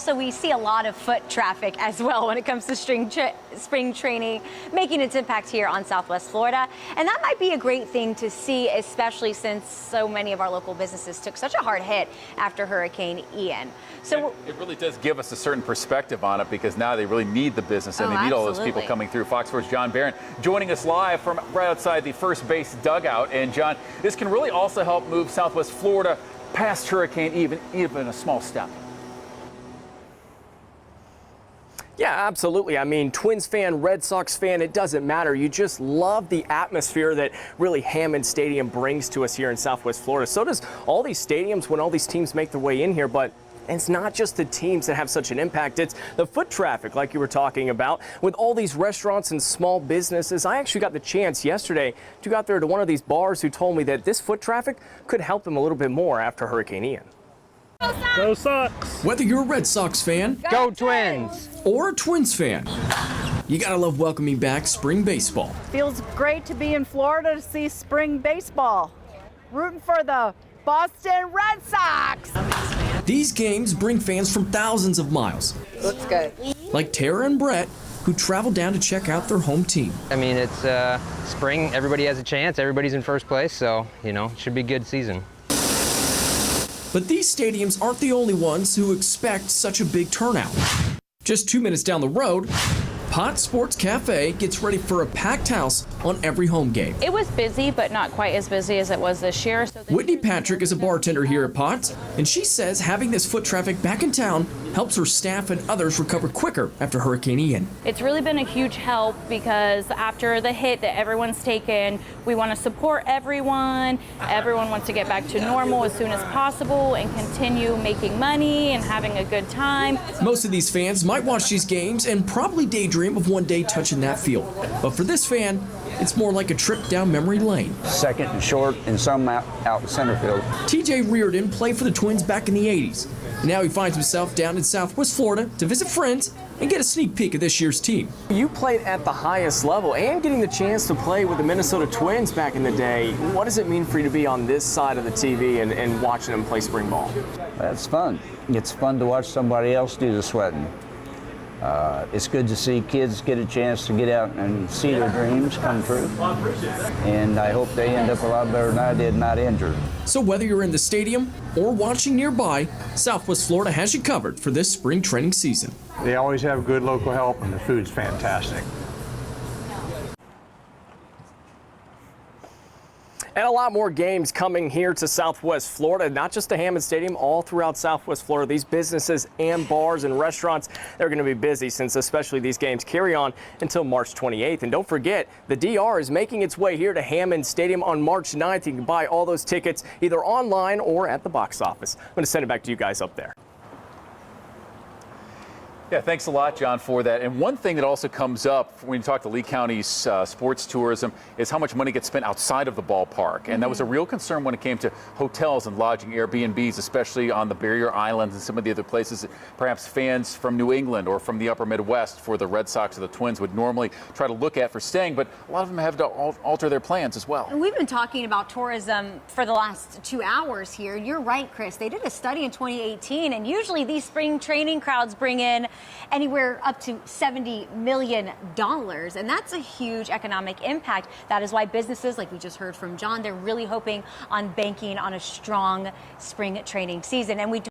also we see a lot of foot traffic as well when it comes to spring training, making its impact here on Southwest Florida. And that might be a great thing to see, especially since so many of our local businesses took such a hard hit after Hurricane Ian. So it really does give us a certain perspective on it, because now they really need the business and they need all those people coming through. Fox 4's John Barron joining us live from right outside the first base dugout. And John, this can really also help move Southwest Florida past Hurricane even a small step. Yeah, absolutely. I mean, Twins fan, Red Sox fan, it doesn't matter. You just love the atmosphere that really Hammond Stadium brings to us here in Southwest Florida. So does all these stadiums when all these teams make their way in here. But it's not just the teams that have such an impact. It's the foot traffic, like you were talking about, with all these restaurants and small businesses. I actually got the chance yesterday to go out there to one of these bars who told me that this foot traffic could help them a little bit more after Hurricane Ian. Go Sox! Whether you're a Red Sox fan, Go Twins! Or a Twins fan, you gotta love welcoming back spring baseball. Feels great to be in Florida to see spring baseball. Rooting for the Boston Red Sox! These games bring fans from thousands of miles. Looks good. Like Tara and Brett, who traveled down to check out their home team. I mean, it's spring, everybody has a chance, everybody's in first place, so, you know, it should be a good season. But these stadiums aren't the only ones who expect such a big turnout. Just 2 minutes down the road, Pot Sports Cafe gets ready for a packed house on every home game. It was busy, but not quite as busy as it was this year. Whitney Patrick is a bartender here at Pot's, and she says having this foot traffic back in town helps her staff and others recover quicker after Hurricane Ian. It's really been a huge help because after the hit that everyone's taken, we want to support everyone. Everyone wants to get back to normal as soon as possible and continue making money and having a good time. Most of these fans might watch these games and probably daydream of one day touching that field. But for this fan, it's more like a trip down memory lane. Second and short and some out in center field. TJ Reardon played for the Twins back in the 80s. And now he finds himself down in Southwest Florida to visit friends and get a sneak peek of this year's team. You played at the highest level and getting the chance to play with the Minnesota Twins back in the day. What does it mean for you to be on this side of the TV and watching them play spring ball? That's fun. It's fun to watch somebody else do the sweating. It's good to see kids get a chance to get out and see their dreams come true. And I hope they end up a lot better than I did, not injured. So whether you're in the stadium or watching nearby, Southwest Florida has you covered for this spring training season. They always have good local help, and the food's fantastic. And a lot more games coming here to Southwest Florida, not just the Hammond Stadium, all throughout Southwest Florida. These businesses and bars and restaurants, they're going to be busy since especially these games carry on until March 28th. And don't forget, the DR is making its way here to Hammond Stadium on March 9th. You can buy all those tickets either online or at the box office. I'm going to send it back to you guys up there. Yeah, thanks a lot, John, for that. And one thing that also comes up when you talk to Lee County's sports tourism is how much money gets spent outside of the ballpark. And that was a real concern when it came to hotels and lodging, Airbnbs, especially on the Barrier Islands and some of the other places that perhaps fans from New England or from the upper Midwest for the Red Sox or the Twins would normally try to look at for staying. But a lot of them have to alter their plans as well. And we've been talking about tourism for the last 2 hours here. You're right, Chris. They did a study in 2018, and usually these spring training crowds bring in anywhere up to $70 million. And that's a huge economic impact. That is why businesses, like we just heard from John, they're really hoping on banking on a strong spring training season. And we